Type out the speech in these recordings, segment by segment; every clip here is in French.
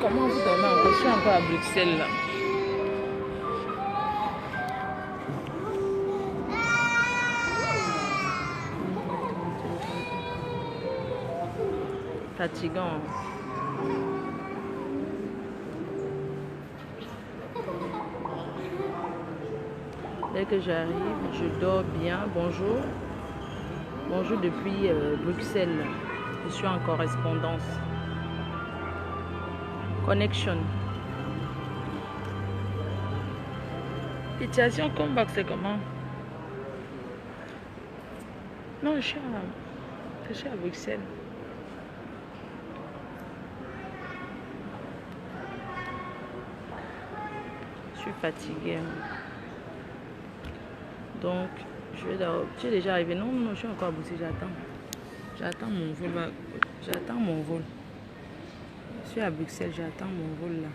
comment vous dormez encore? Je suis encore à Bruxelles là. Fatigant. Dès que j'arrive, je dors bien. Bonjour. Bonjour depuis Bruxelles. Je suis en correspondance. Connection. Situation comeback, c'est comment? Non, je suis à Bruxelles. Je suis fatiguée. Donc, je vais d'abord... Tu es déjà arrivé? Non, non, je suis encore à Bruxelles, j'attends. J'attends mon vol. J'attends mon vol. Je suis à Bruxelles, j'attends mon vol là.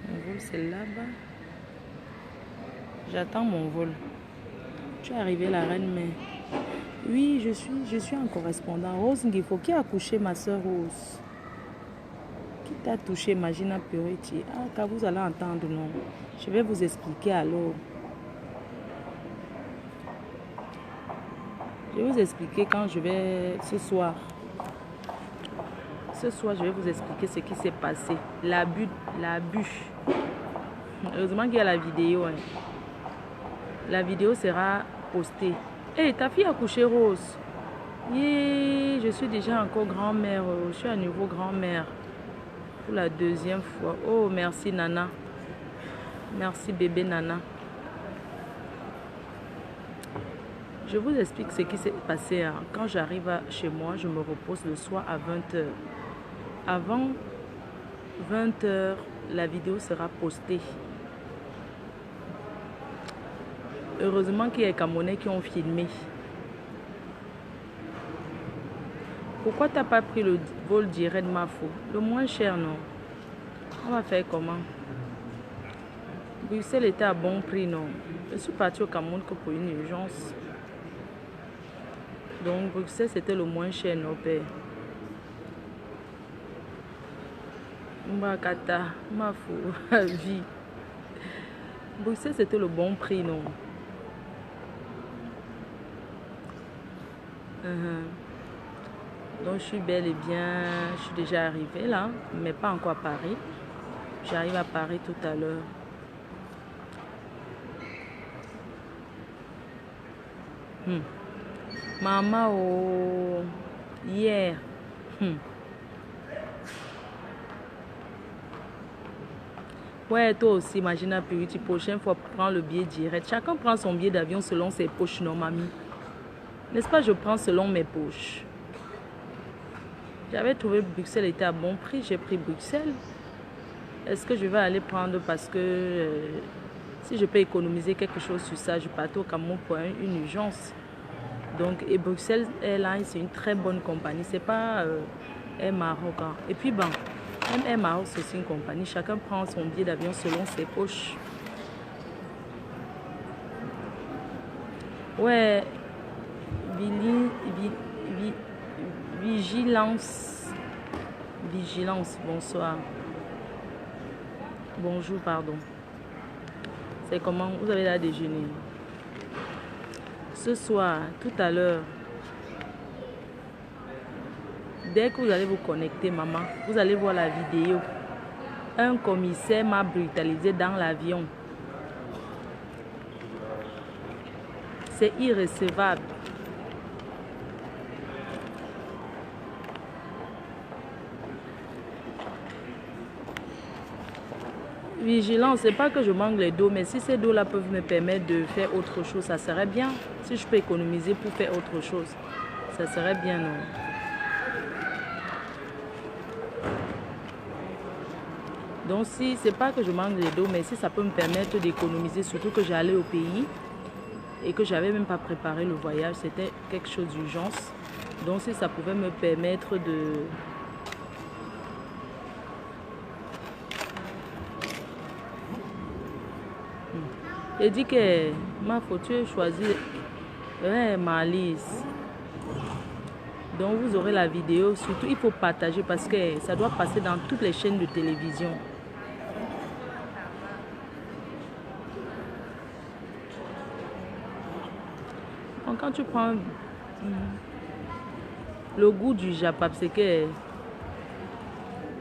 Mon vol, c'est là-bas. J'attends mon vol. Tu es arrivé, la reine, mais... Oui, je suis en correspondant. Rose Ngifo, qui a couché ma soeur Rose? Qui t'a touché, Magina Purity? Ah, quand vous allez entendre, non. Je vais vous expliquer alors. Je vais vous expliquer quand je vais... Ce soir, je vais vous expliquer ce qui s'est passé. L'abus. Heureusement qu'il y a la vidéo. Hein. La vidéo sera postée. Hé, ta fille a couché Rose. Yeah, je suis déjà encore grand-mère. Je suis à nouveau grand-mère. Pour la deuxième fois. Oh, merci Nana. Merci bébé Nana. Je vous explique ce qui s'est passé. Hein. Quand j'arrive chez moi, je me repose le soir à 20h. Avant 20h, la vidéo sera postée. Heureusement qu'il y a les Camerounais qui ont filmé. Pourquoi tu n'as pas pris le vol direct de Mafo? Le moins cher, non? On va faire comment? Bruxelles était à bon prix, non? Je suis partie au Cameroun que pour une urgence. Donc, Bruxelles, c'était le moins cher, non, père? Mbakata, Mafo, vie. Bruxelles, c'était le bon prix, non? Donc je suis bel et bien, je suis déjà arrivée là, mais pas encore à Paris. J'arrive à Paris tout à l'heure. Maman, oh, hier. Ouais, toi aussi, imagine un peu, la prochaine fois, prends le billet direct. Chacun prend son billet d'avion selon ses poches, non, mamie? N'est-ce pas, je prends selon mes poches. J'avais trouvé Bruxelles était à bon prix, j'ai pris Bruxelles. Est-ce que je vais aller prendre parce que si je peux économiser quelque chose sur ça, je pars au Cameroun pour une urgence. Donc, et Bruxelles Airlines, c'est une très bonne compagnie. C'est pas Air Maroc. Hein. Et puis, bon, même Air Maroc, c'est aussi une compagnie. Chacun prend son billet d'avion selon ses poches. Ouais, Vigilance, bonsoir. Bonjour, pardon. C'est comment? Vous avez là déjeuner? Ce soir, tout à l'heure, dès que vous allez vous connecter, maman, vous allez voir la vidéo. Un commissaire m'a brutalisé dans l'avion. C'est irrecevable. Vigilance, c'est pas que je manque les dos, mais si ces dos-là peuvent me permettre de faire autre chose, ça serait bien. Si je peux économiser pour faire autre chose, ça serait bien, non? Donc si c'est pas que je manque les dos, mais si ça peut me permettre d'économiser, surtout que j'allais au pays et que j'avais même pas préparé le voyage, c'était quelque chose d'urgence. Donc si ça pouvait me permettre de... J'ai dit que ma photo choisi ouais, Malise. Donc vous aurez la vidéo. Surtout, il faut partager parce que ça doit passer dans toutes les chaînes de télévision. Donc, quand tu prends le goût du japap, c'est que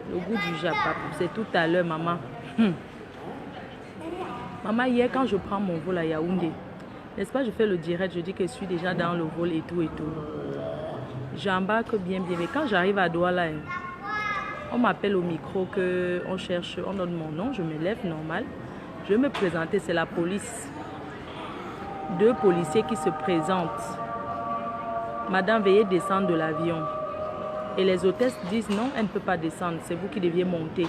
le goût du japap, c'est tout à l'heure, maman. Maman, hier, quand je prends mon vol à Yaoundé, n'est-ce pas, je fais le direct, je dis que je suis déjà dans le vol et tout et tout. J'embarque bien, mais quand j'arrive à Douala, on m'appelle au micro, que on cherche, on donne mon nom, je me lève normal. Je vais me présenter, c'est la police. 2 policiers qui se présentent. Madame, veuillez descendre de l'avion. Et les hôtesses disent non, elle ne peut pas descendre, c'est vous qui deviez monter.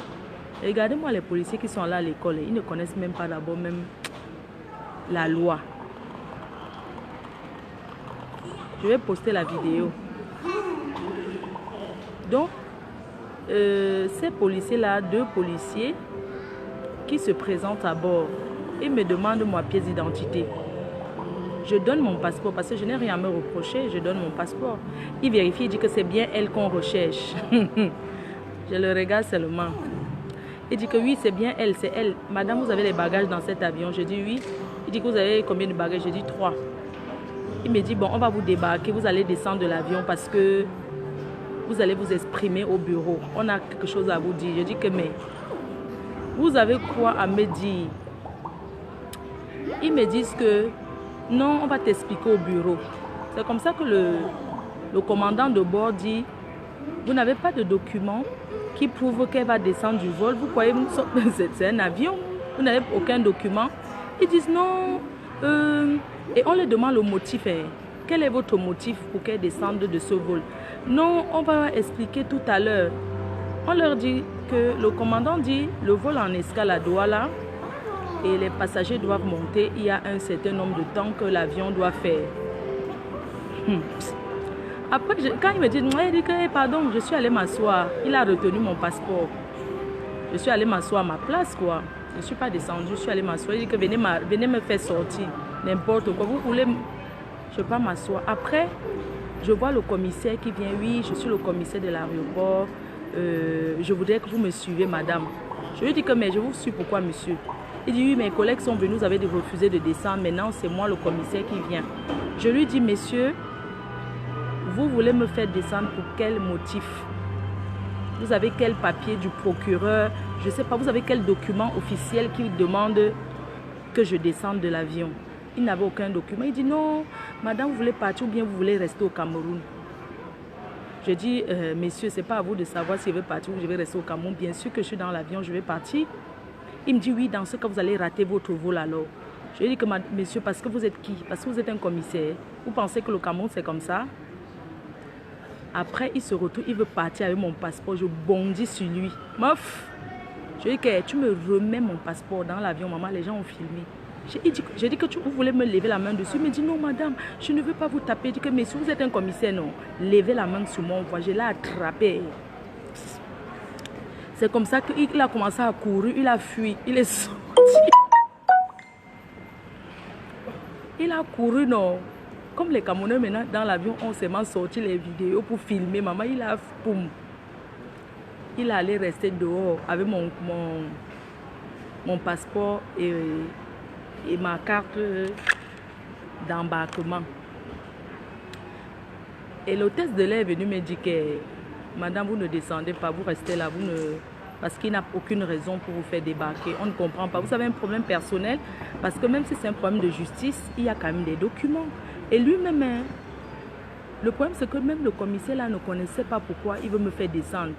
Regardez-moi les policiers qui sont là à l'école, ils ne connaissent même pas d'abord même la loi. Je vais poster la vidéo. Donc, ces policiers-là, 2 policiers qui se présentent à bord, ils me demandent ma pièce d'identité. Je donne mon passeport parce que je n'ai rien à me reprocher, je donne mon passeport. Il vérifie, il dit que c'est bien elle qu'on recherche. Je le regarde seulement. Il dit que oui, c'est bien elle, c'est elle. Madame, vous avez les bagages dans cet avion? Je dis oui. Il dit que vous avez combien de bagages? Je dis 3. Il me dit, bon, on va vous débarquer, vous allez descendre de l'avion parce que vous allez vous exprimer au bureau. On a quelque chose à vous dire. Je dis que mais, vous avez quoi à me dire? Ils me disent que non, on va t'expliquer au bureau. C'est comme ça que le commandant de bord dit, vous n'avez pas de document qui prouve qu'elle va descendre du vol. Vous croyez que c'est un avion? Vous n'avez aucun document? Ils disent non. Et on leur demande le motif. Quel est votre motif pour qu'elle descende de ce vol? Non, on va expliquer tout à l'heure. On leur dit que le commandant dit le vol en escale à Douala et les passagers doivent monter. Il y a un certain nombre de temps que l'avion doit faire. Après, quand il me dit, pardon, je suis allée m'asseoir. Il a retenu mon passeport. Je suis allée m'asseoir à ma place, quoi. Je ne suis pas descendue, je suis allée m'asseoir. Il dit que venez me faire sortir. N'importe quoi. Vous voulez, je ne peux pas m'asseoir. Après, je vois le commissaire qui vient. Oui, je suis le commissaire de l'aéroport. Je voudrais que vous me suivez, madame. Je lui dis que, mais je vous suis, pourquoi, monsieur? Il dit, oui, mes collègues sont venus, vous avez refusé de descendre. Maintenant, c'est moi, le commissaire, qui vient. Je lui dis, monsieur, vous voulez me faire descendre pour quel motif? Vous avez quel papier du procureur? Je ne sais pas, vous avez quel document officiel qui demande que je descende de l'avion? Il n'avait aucun document. Il dit non, madame, vous voulez partir ou bien vous voulez rester au Cameroun? Je dis, messieurs, ce n'est pas à vous de savoir si je vais partir ou je vais rester au Cameroun. Bien sûr que je suis dans l'avion, je vais partir. Il me dit oui, dans ce cas, vous allez rater votre vol alors. Je lui dis que, monsieur, parce que vous êtes qui? Parce que vous êtes un commissaire. Vous pensez que le Cameroun, c'est comme ça? Après, il se retourne, il veut partir avec mon passeport. Je bondis sur lui. Meuf, je dis que tu me remets mon passeport dans l'avion, maman, les gens ont filmé. J'ai dit que vous voulez me lever la main dessus. Il me dit non, madame, je ne veux pas vous taper. Je dis que, mais si vous êtes un commissaire, non, levez la main sur mon voix. Je l'ai attrapé. C'est comme ça qu'il a commencé à courir, il a fui, il est sorti. Il a couru, non. Comme les Camerounais maintenant dans l'avion ont seulement sorti les vidéos pour filmer. Maman, il a boum. Il allait rester dehors avec mon passeport et ma carte d'embarquement. Et l'hôtesse de l'air est venue me dire que madame, vous ne descendez pas, vous restez là, parce qu'il n'a aucune raison pour vous faire débarquer. On ne comprend pas. Vous avez un problème personnel, parce que même si c'est un problème de justice, il y a quand même des documents. Et lui-même, le problème c'est que même le commissaire là ne connaissait pas pourquoi il veut me faire descendre.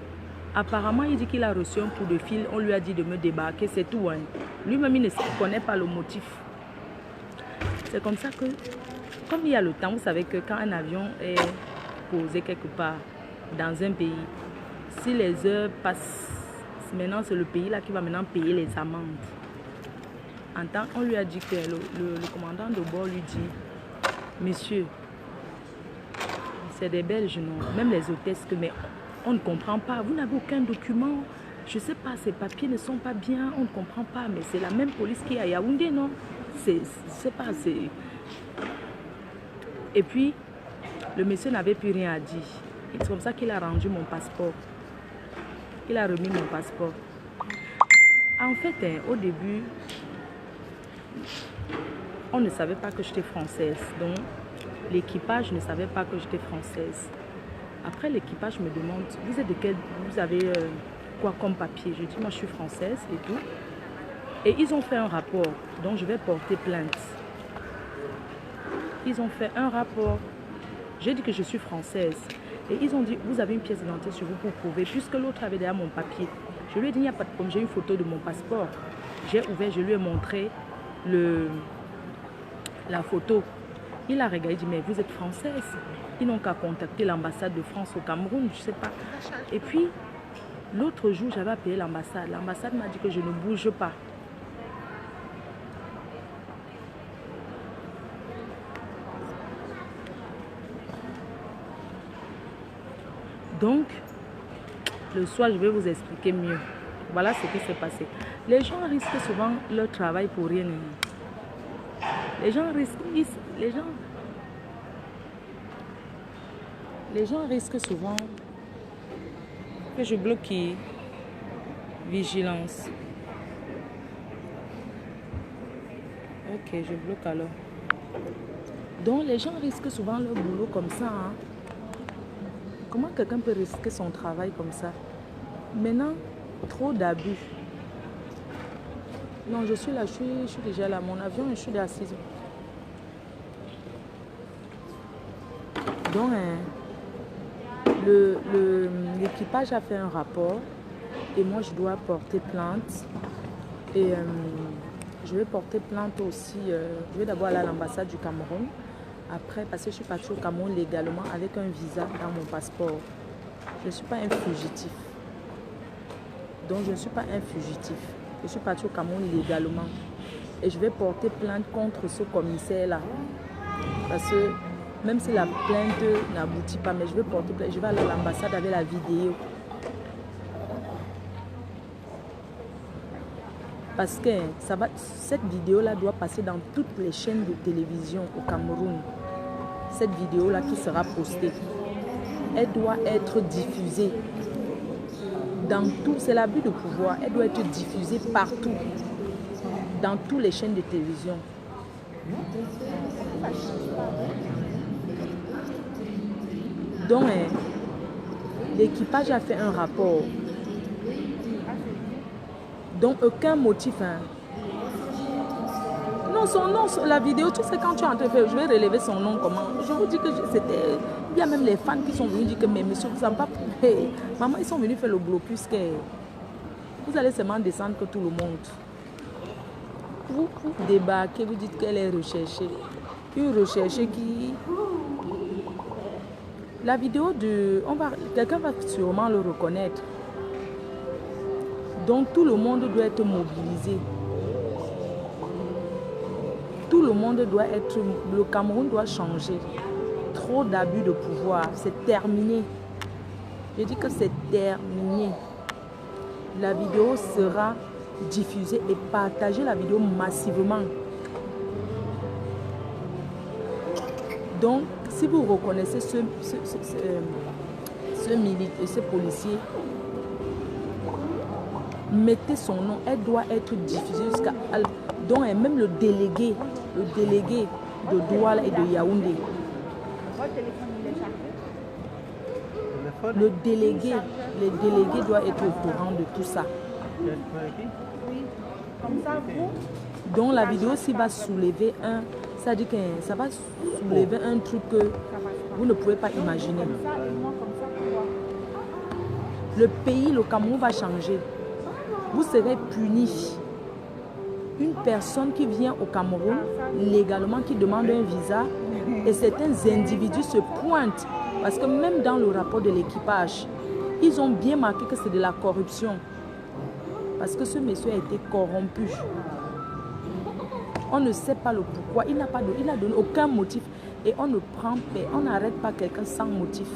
Apparemment, il dit qu'il a reçu un coup de fil, on lui a dit de me débarquer, c'est tout. Hein. Lui-même, il ne connaît pas le motif. C'est comme ça que, comme il y a le temps, vous savez que quand un avion est posé quelque part dans un pays, si les heures passent, maintenant c'est le pays là qui va maintenant payer les amendes. En temps, on lui a dit que le commandant de bord lui dit, monsieur, c'est des Belges, non? Même les hôtesses, mais on ne comprend pas. Vous n'avez aucun document. Je ne sais pas, ces papiers ne sont pas bien. On ne comprend pas. Mais c'est la même police qui est à Yaoundé, non? C'est pas... Et puis, le monsieur n'avait plus rien à dire. C'est comme ça qu'il a rendu mon passeport. Il a remis mon passeport. En fait, au début, on ne savait pas que j'étais française. Donc, l'équipage ne savait pas que j'étais française. Après, l'équipage me demande, vous êtes de quel... Vous avez quoi comme papier? Je dis, moi, je suis française et tout. Et ils ont fait un rapport. Donc, je vais porter plainte. Ils ont fait un rapport. J'ai dit que je suis française. Et ils ont dit, vous avez une pièce d'identité sur vous pour prouver. Puisque l'autre avait déjà mon papier. Je lui ai dit, il n'y a pas de problème. J'ai une photo de mon passeport. J'ai ouvert, je lui ai montré la photo. Il a regardé, il dit, mais vous êtes française. Ils n'ont qu'à contacter l'ambassade de France au Cameroun, je ne sais pas. Et puis, l'autre jour, j'avais appelé l'ambassade. L'ambassade m'a dit que je ne bouge pas. Donc, le soir, je vais vous expliquer mieux. Voilà ce qui s'est passé. Les gens risquent souvent leur travail pour rien. Les gens risquent souvent que je bloque. Vigilance. Ok, je bloque alors. Donc, les gens risquent souvent leur boulot comme ça. Hein. Comment quelqu'un peut risquer son travail comme ça? Maintenant, trop d'abus. Non, je suis là, je suis déjà là. Mon avion, je suis assise. Donc, l'équipage a fait un rapport et moi, je dois porter plainte. Et je vais porter plainte aussi. Je vais d'abord aller à l'ambassade du Cameroun. Après, parce que je suis partie au Cameroun légalement avec un visa dans mon passeport. Je ne suis pas un fugitif. Donc, je ne suis pas un fugitif. Je suis partie au Cameroun légalement. Et je vais porter plainte contre ce commissaire-là. Parce que même si la plainte n'aboutit pas, mais je vais porter plainte. Je vais aller à l'ambassade avec la vidéo. Parce que cette vidéo-là doit passer dans toutes les chaînes de télévision au Cameroun. Cette vidéo-là qui sera postée, elle doit être diffusée dans tout. C'est l'abus de pouvoir. Elle doit être diffusée partout, dans toutes les chaînes de télévision. Donc, l'équipage a fait un rapport. Donc, aucun motif. Hein. Non, son nom, la vidéo, tu sais, quand tu es en train de faire, je vais relever son nom, comment. Je vous dis que c'était... Il y a même les fans qui sont venus dire que, mais monsieur, vous n'avez pas... Hey, maman, ils sont venus faire le blocus que... Vous allez seulement descendre que tout le monde. Vous débarquez, vous dites qu'elle est recherchée. Une recherchée qui... La vidéo de... Quelqu'un va sûrement le reconnaître. Donc, tout le monde doit être mobilisé. Tout le monde doit être... Le Cameroun doit changer. Trop d'abus de pouvoir. C'est terminé. Je dis que c'est terminé. La vidéo sera diffusée et partagez la vidéo massivement. Donc, si vous reconnaissez ce militaire, ce policier, mettez son nom. Elle doit être diffusée jusqu'à... Donc, même le délégué de Douala et de Yaoundé. Le délégué doit être au courant de tout ça. Donc la vidéo aussi va soulever ça dit que ça va soulever un truc que vous ne pouvez pas imaginer. Le pays, le Cameroun va changer. Vous serez punis. Une personne qui vient au Cameroun légalement, qui demande un visa, et certains individus se pointent. Parce que même dans le rapport de l'équipage, ils ont bien marqué que c'est de la corruption. Parce que ce monsieur a été corrompu. On ne sait pas le pourquoi. Il n'a donné aucun motif. Et on ne prend pas, on n'arrête pas quelqu'un sans motif.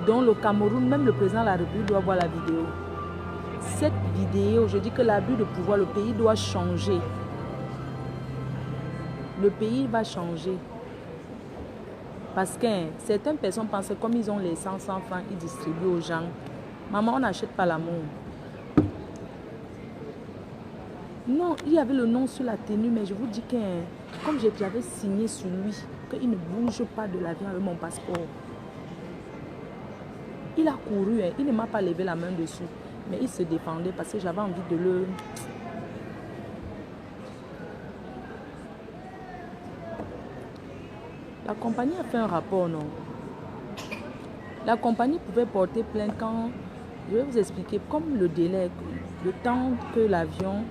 Donc le Cameroun, même le président de la République doit voir la vidéo. Cette vidéo, je dis que l'abus de pouvoir, le pays doit changer. Le pays va changer. Parce que certaines personnes pensent que comme ils ont les 100 francs, ils distribuent aux gens. Maman, on n'achète pas l'amour. Non, il y avait le nom sur la tenue, mais je vous dis que comme j'avais signé sur lui, qu'il ne bouge pas de l'avion avec mon passeport. Il a couru, il ne m'a pas levé la main dessus, mais il se défendait parce que j'avais envie de le... La compagnie a fait un rapport, non? La compagnie pouvait porter plainte quand... Je vais vous expliquer, comme le délai, le temps que l'avion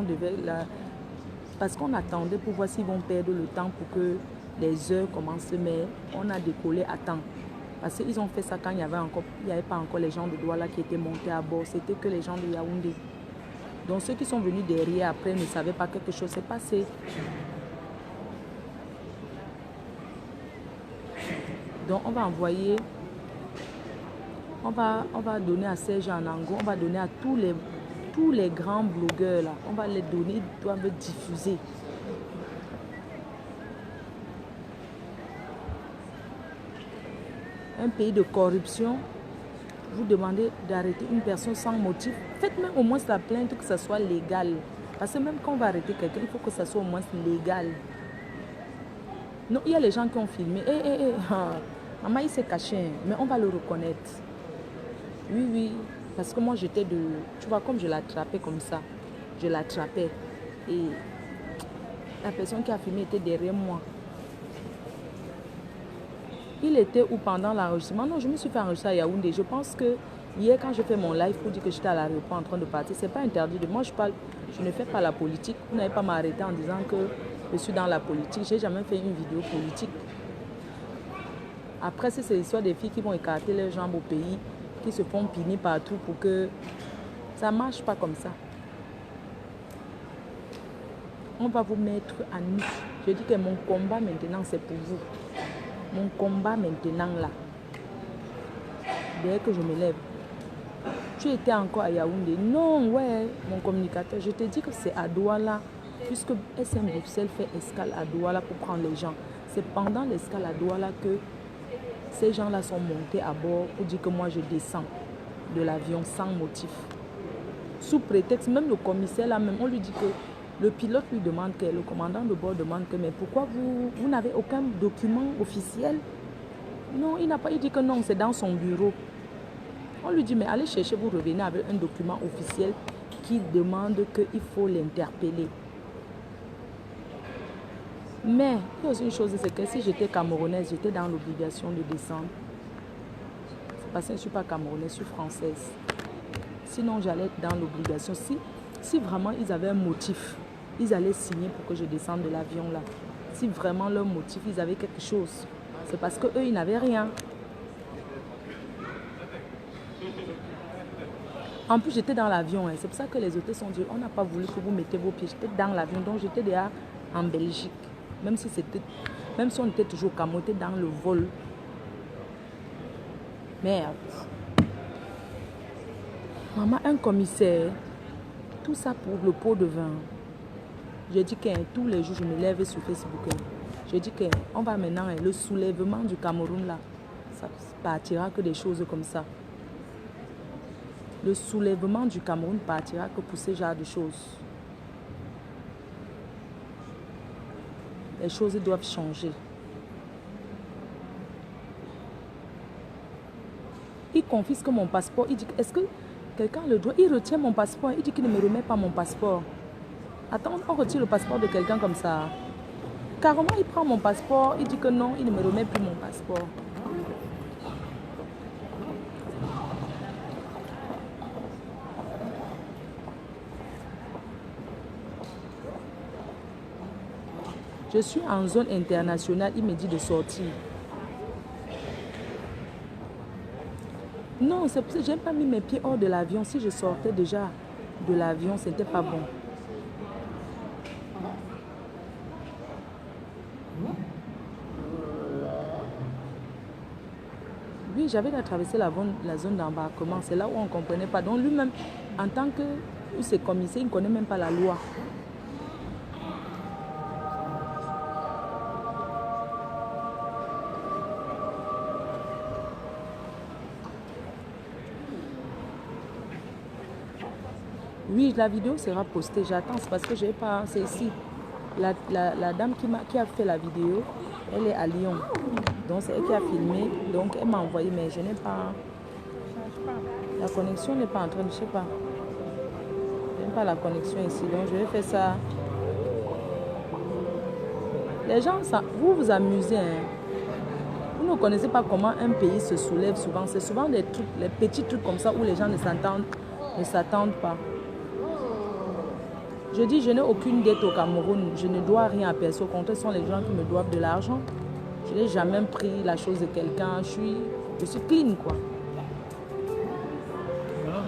devait... Parce qu'on attendait pour voir s'ils vont perdre le temps pour que les heures commencent, mais on a décollé à temps. Parce qu'ils ont fait ça quand il n'y avait pas encore les gens de Douala qui étaient montés à bord, c'était que les gens de Yaoundé. Donc ceux qui sont venus derrière après ne savaient pas que quelque chose s'est passé. Donc on va envoyer, on va donner à Serge Anango, on va donner à tous les grands blogueurs là, on va les donner, ils doivent diffuser. Un pays de corruption, vous demandez d'arrêter une personne sans motif. Faites même au moins la plainte que ça soit légal. Parce que même quand on va arrêter quelqu'un, il faut que ça soit au moins légal. Non, il y a les gens qui ont filmé. Maman, il s'est caché, mais on va le reconnaître. Oui, parce que moi j'étais de... Tu vois, comme je l'attrapais comme ça, je l'attrapais. Et la personne qui a filmé était derrière moi. Il était où pendant l'enregistrement? Non, je me suis fait enregistrer à Yaoundé. Je pense que hier, quand je fais mon live pour dire que j'étais à l'aéroport en train de partir, c'est pas interdit. Moi, je ne fais pas la politique. Vous n'avez pas m'arrêter en disant que je suis dans la politique. Je n'ai jamais fait une vidéo politique. Après, c'est l'histoire des filles qui vont écarter leurs jambes au pays, qui se font piner partout pour que ça ne marche pas comme ça. On va vous mettre à nu. Je dis que mon combat maintenant, c'est pour vous. Mon combat maintenant là, dès que je me lève, tu étais encore à Yaoundé? Non, ouais, mon communicateur, je te dis que c'est à Douala, puisque SM Bruxelles fait escale à Douala pour prendre les gens. C'est pendant l'escale à Douala que ces gens-là sont montés à bord pour dire que moi je descends de l'avion sans motif. Sous prétexte, même le commissaire là, même, on lui dit que le pilote lui demande que, le commandant de bord demande que, mais pourquoi vous n'avez aucun document officiel? Non, il n'a pas, il dit que non, c'est dans son bureau. On lui dit, mais allez chercher, vous revenez avec un document officiel qui demande qu'il faut l'interpeller. Mais, il y a aussi une chose, c'est que si j'étais camerounaise, j'étais dans l'obligation de descendre. C'est parce que je ne suis pas camerounaise, je suis française. Sinon, j'allais être dans l'obligation. Si vraiment ils avaient un motif, ils allaient signer pour que je descende de l'avion là. Si vraiment leur motif, ils avaient quelque chose, c'est parce qu'eux, ils n'avaient rien. En plus, j'étais dans l'avion. C'est pour ça que les hôtesses ont dit, on n'a pas voulu que vous mettez vos pieds. J'étais dans l'avion, donc j'étais déjà en Belgique. Même si on était toujours camoté dans le vol. Merde. Maman, un commissaire, tout ça pour le pot de vin. Je dis que tous les jours, je me lève sur Facebook. Je dis qu'on va maintenant, le soulèvement du Cameroun, là, ça partira que des choses comme ça. Le soulèvement du Cameroun partira que pour ce genre de choses. Les choses doivent changer. Il confisque mon passeport. Il dit, est-ce que quelqu'un le doit? Il retient mon passeport. Il dit qu'il ne me remet pas mon passeport. Attends, on retire le passeport de quelqu'un comme ça. Carrément, il prend mon passeport. Il dit que non, il ne me remet plus mon passeport. Je suis en zone internationale, il me dit de sortir. Non, c'est pour ça que je n'ai pas mis mes pieds hors de l'avion. Si je sortais déjà de l'avion, ce n'était pas bon. Oui, Oui, j'avais traversé la zone d'embarquement. C'est là où on ne comprenait pas. Donc lui-même, en tant que ses commissaires, il ne connaît même pas la loi. Oui, la vidéo sera postée. J'attends, c'est parce que j'ai pas... C'est ici. La dame qui a fait la vidéo, elle est à Lyon. Donc c'est elle qui a filmé. Donc elle m'a envoyé, mais je n'ai pas... La connexion n'est pas en train de... Je sais pas. Je n'ai pas la connexion ici. Donc je vais faire ça. Les gens, vous vous amusez. Hein? Vous ne connaissez pas comment un pays se soulève souvent. C'est souvent des trucs, les petits trucs comme ça où les gens ne s'attendent pas. Je dis, je n'ai aucune dette au Cameroun. Je ne dois rien à personne. Au contraire, ce sont les gens qui me doivent de l'argent. Je n'ai jamais pris la chose de quelqu'un. Je suis clean, quoi.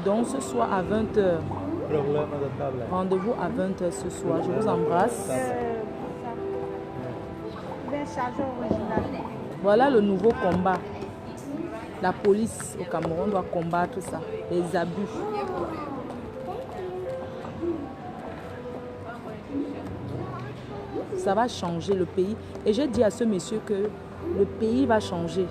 Donc, ce soir à 20h. Rendez-vous à 20h ce soir. Je vous embrasse. Voilà le nouveau combat. La police au Cameroun doit combattre ça. Les abus. Ça va changer le pays. Et j'ai dit à ce monsieur que le pays va changer.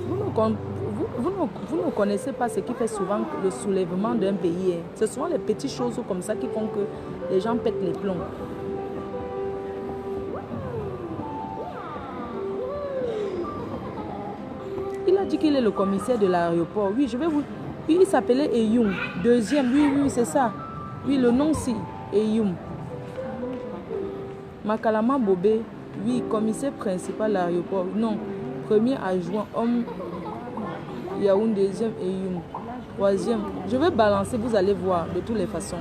Vous ne connaissez pas ce qui fait souvent le soulèvement d'un pays. Hein. Ce sont les petites choses comme ça qui font que les gens pètent les plombs. Il a dit qu'il est le commissaire de l'aéroport. Oui, je vais vous... Oui, il s'appelait Eyoum. Deuxième, oui, c'est ça. Oui, le nom si, Eyoum. Makalama Bobé, oui, commissaire principal de l'aéroport. Non, premier adjoint, homme Yaoundé, deuxième Eyoum. Troisième, je vais balancer, vous allez voir de toutes les façons.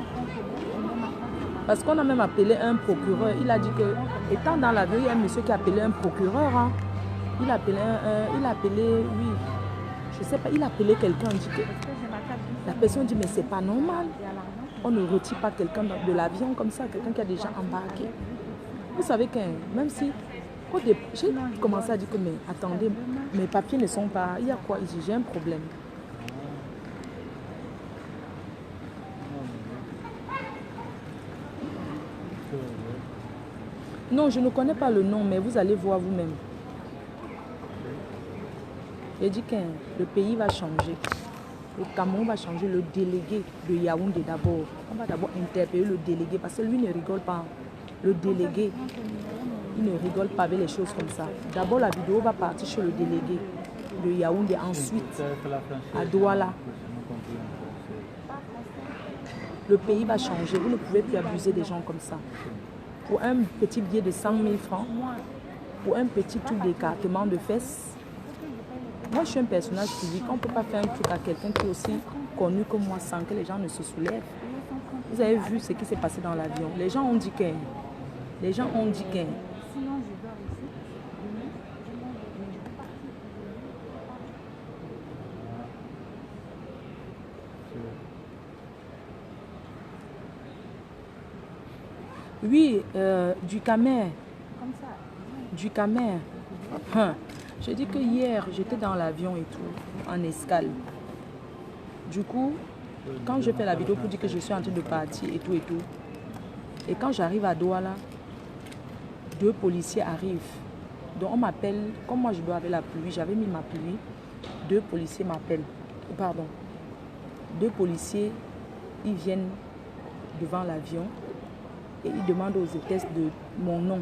Parce qu'on a même appelé un procureur. Il a dit que, étant dans l'avion, il y a un monsieur qui a appelé un procureur. Hein. Il a appelé, oui, je sais pas, il a appelé quelqu'un. La personne dit, mais c'est pas normal. On ne retire pas quelqu'un de l'avion comme ça, quelqu'un qui a déjà embarqué. Vous savez que même si, j'ai commencé à dire que, mais attendez, mes papiers ne sont pas, il y a quoi ici, j'ai un problème. Non, je ne connais pas le nom, mais vous allez voir vous-même. J'ai dit que le pays va changer. Le Cameroun va changer. Le délégué de Yaoundé d'abord. On va d'abord interpeller le délégué parce que lui ne rigole pas. Le délégué, il ne rigole pas avec les choses comme ça. D'abord, la vidéo va partir chez le délégué de Yaoundé. Ensuite, à Douala. Le pays va changer. Vous ne pouvez plus abuser des gens comme ça. Pour un petit billet de 100 000 francs, pour un petit truc d'écartement de fesses, moi, je suis un personnage public. On ne peut pas faire un truc à quelqu'un qui est aussi connu que moi sans que les gens ne se soulèvent. Vous avez vu ce qui s'est passé dans l'avion. Les gens ont dit qu'un. Les gens ont dit qu'un. Oui, du Camer. Du Camer. Je dis que hier, j'étais dans l'avion et tout, en escale. Du coup, quand je fais la vidéo pour dire que je suis en train de partir et tout, et quand j'arrive à Douala, 2 policiers arrivent. Donc on m'appelle, comme moi je dois avec la pluie, j'avais mis ma pluie, 2 policiers m'appellent. Pardon. 2 policiers, ils viennent devant l'avion et ils demandent aux hôtesses de mon nom.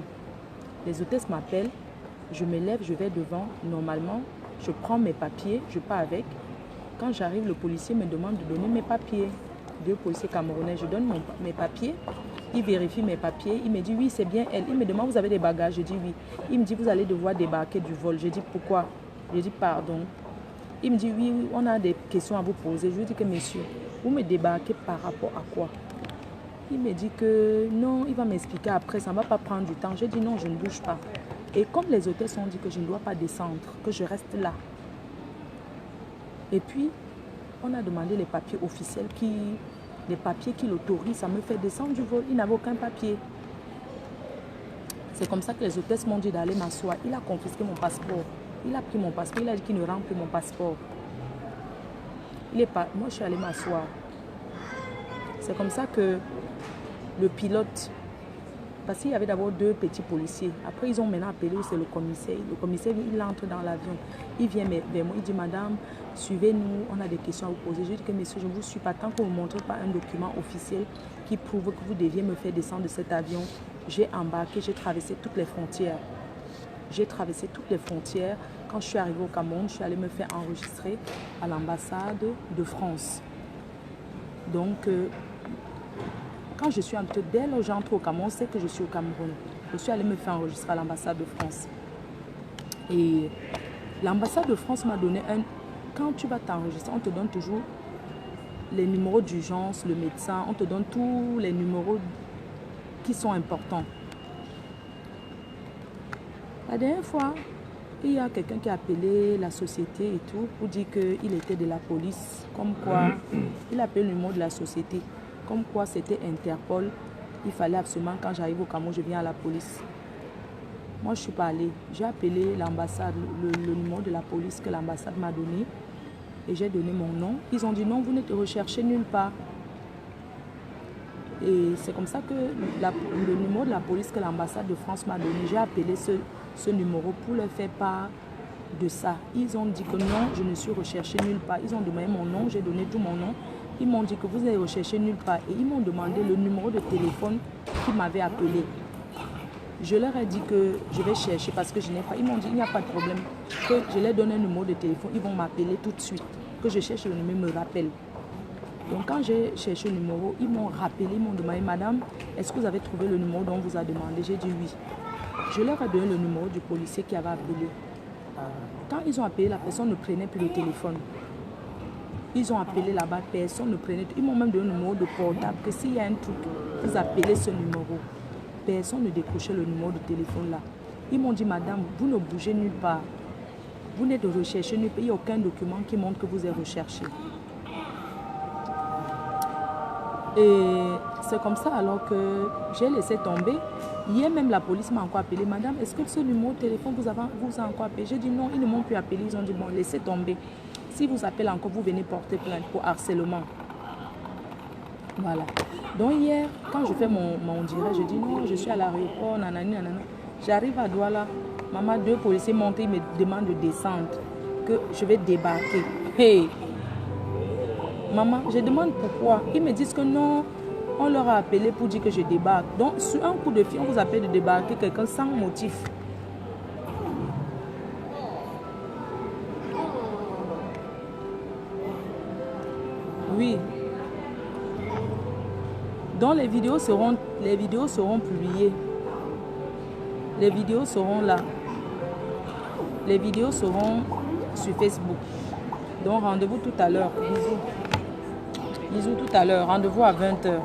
Les hôtesses m'appellent. Je me lève, je vais devant. Normalement, je prends mes papiers, je pars avec. Quand j'arrive, le policier me demande de donner mes papiers. 2 policiers camerounais, je donne mes papiers. Il vérifie mes papiers. Il me dit, oui, c'est bien elle. Il me demande, vous avez des bagages? Je dis, oui. Il me dit, vous allez devoir débarquer du vol. Je dis, pourquoi? Je dis, pardon. Il me dit, oui, on a des questions à vous poser. Je lui dis que, monsieur, vous me débarquez par rapport à quoi? Il me dit que, non, il va m'expliquer après, ça ne va pas prendre du temps. Je dis, non, je ne bouge pas. Et comme les hôtesses ont dit que je ne dois pas descendre, que je reste là. Et puis, on a demandé les papiers officiels, les papiers qui l'autorisent, ça me fait descendre du vol. Il n'avait aucun papier. C'est comme ça que les hôtesses m'ont dit d'aller m'asseoir. Il a confisqué mon passeport. Il a pris mon passeport. Il a dit qu'il ne rend plus mon passeport. Moi, je suis allée m'asseoir. C'est comme ça que le pilote, parce qu'il y avait d'abord 2 petits policiers. Après, ils ont maintenant appelé, c'est le commissaire. Le commissaire, il entre dans l'avion. Il vient vers moi, il dit, madame, suivez-nous, on a des questions à vous poser. Je dis que, monsieur, je ne vous suis pas tant que vous ne montrez pas un document officiel qui prouve que vous deviez me faire descendre de cet avion. J'ai embarqué, j'ai traversé toutes les frontières. J'ai traversé toutes les frontières. Quand je suis arrivée au Cameroun, je suis allée me faire enregistrer à l'ambassade de France. Donc, quand je suis entrée, dès que j'entre au Cameroun, c'est que je suis au Cameroun. Je suis allée me faire enregistrer à l'ambassade de France. Et l'ambassade de France m'a donné un... Quand tu vas t'enregistrer, on te donne toujours les numéros d'urgence, le médecin, on te donne tous les numéros qui sont importants. La dernière fois, il y a quelqu'un qui a appelé la société et tout pour dire qu'il était de la police. Comme quoi, il a appelé le numéro de la société. Comme quoi, c'était Interpol. Il fallait absolument, quand j'arrive au Cameroun, je viens à la police. Moi, je ne suis pas allée. J'ai appelé l'ambassade, le numéro de la police que l'ambassade m'a donné. Et j'ai donné mon nom. Ils ont dit non, vous n'êtes recherché nulle part. Et c'est comme ça que le numéro de la police que l'ambassade de France m'a donné, j'ai appelé ce numéro pour leur faire part de ça. Ils ont dit que non, je ne suis recherché nulle part. Ils ont demandé mon nom, j'ai donné tout mon nom. Ils m'ont dit que vous êtes recherché nulle part. Et ils m'ont demandé le numéro de téléphone qui m'avait appelé. Je leur ai dit que je vais chercher parce que je n'ai pas. Ils m'ont dit il n'y a pas de problème. Que je leur donne un numéro de téléphone, ils vont m'appeler tout de suite. Que je cherche le numéro, me rappelle. Donc quand j'ai cherché le numéro, ils m'ont rappelé, ils m'ont demandé, madame, est-ce que vous avez trouvé le numéro dont on vous a demandé? J'ai dit oui. Je leur ai donné le numéro du policier qui avait appelé. Quand ils ont appelé, la personne ne prenait plus le téléphone. Ils ont appelé là-bas, personne ne prenait. Ils m'ont même donné le numéro de portable, que s'il y a un truc, vous appelez ce numéro. Personne ne décrochait le numéro de téléphone là. Ils m'ont dit, madame, vous ne bougez nulle part. Vous n'êtes recherché nulle part. Il n'y a aucun document qui montre que vous êtes recherché. Et c'est comme ça alors que j'ai laissé tomber. Hier même la police m'a encore appelé. Madame, est-ce que ce numéro de téléphone vous a encore appelé? J'ai dit non, ils ne m'ont plus appelé. Ils ont dit bon, laissez tomber. Si vous appelez encore, vous venez porter plainte pour harcèlement. Voilà. Donc hier, quand je fais mon direct, je dis non, je suis à l'aéroport, nanani, nanana. J'arrive à Douala. Maman, 2 policiers montent, ils me demandent de descendre. Que je vais débarquer. Hey! Maman, je demande pourquoi. Ils me disent que non, on leur a appelé pour dire que je débarque. Donc, sur un coup de fil, on vous appelle de débarquer quelqu'un sans motif. Oui. Donc, les vidéos seront publiées. Les vidéos seront là. Les vidéos seront sur Facebook. Donc, rendez-vous tout à l'heure. Bisous. Bisous tout à l'heure. Rendez-vous à 20 h.